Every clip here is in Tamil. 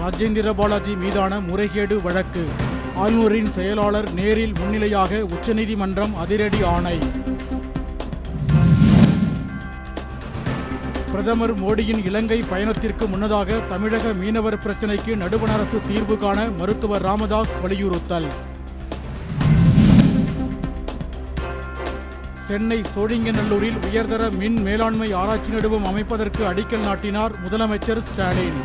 ராஜேந்திர பாலாஜி மீதான முறைகேடு வழக்கு. ஆளுநரின் செயலாளர் நேரில் முன்னிலையாக உச்சநீதிமன்றம் அதிரடி ஆணை. பிரதமர் மோடியின் இலங்கை பயணத்திற்கு முன்னதாக தமிழக மீனவர் பிரச்சினைக்கு நடுவண் அரசு தீர்வு காண மருத்துவர் ராமதாஸ் வலியுறுத்தல். சென்னை சோழிங்கநல்லூரில் உயர்தர மின் மேலாண்மை ஆராய்ச்சி நிறுவனம் அமைப்பதற்கு அடிக்கல் நாட்டினார் முதலமைச்சர் ஸ்டாலின்.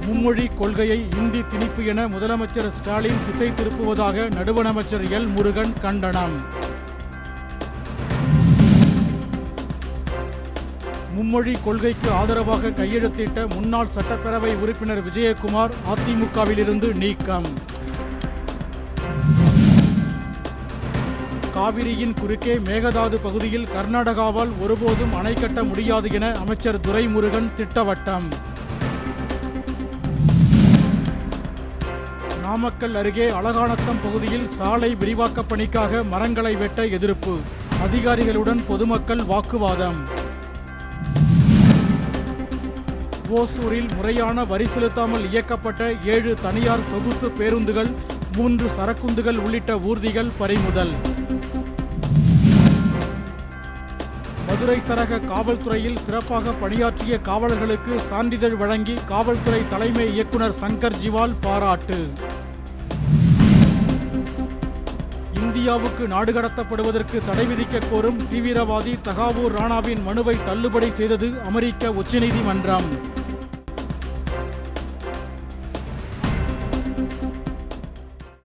மும்மொழி கொள்கையை இந்தி திணிப்பு என முதலமைச்சர் ஸ்டாலின் திசை திருப்புவதாக நடுவண் அமைச்சர் எல் முருகன் கண்டனம். மும்மொழி கொள்கைக்கு ஆதரவாக கையெழுத்திட்ட முன்னாள் சட்டப்பேரவை உறுப்பினர் விஜயகுமார் அதிமுகவிலிருந்து நீக்கம். காவிரியின் குறுக்கே மேகதாது பகுதியில் கர்நாடகாவால் ஒருபோதும் அணை கட்ட முடியாது என அமைச்சர் துரைமுருகன் திட்டவட்டம். நாமக்கல் அருகே அலகாநத்தம் பகுதியில் சாலை விரிவாக்கப் பணிக்காக மரங்களை வெட்ட எதிர்ப்பு. அதிகாரிகளுடன் பொதுமக்கள் வாக்குவாதம். ஓசூரில் முறையான வரி செலுத்தாமல் இயக்கப்பட்ட 7 தனியார் சொகுசு பேருந்துகள், 3 சரக்குந்துகள் உள்ளிட்ட ஊர்திகள் பறிமுதல். மதுரை சரக காவல்துறையில் சிறப்பாக பணியாற்றிய காவலர்களுக்கு சான்றிதழ் வழங்கி காவல்துறை தலைமை இயக்குனர் சங்கர் ஜிவால் பாராட்டு. இந்தியாவுக்கு நாடு கடத்தப்படுவதற்கு தடை விதிக்க கோரும் தீவிரவாதி தகாவூர் ராணாவின் மனுவை தள்ளுபடி செய்தது அமெரிக்க உச்சநீதிமன்றம்.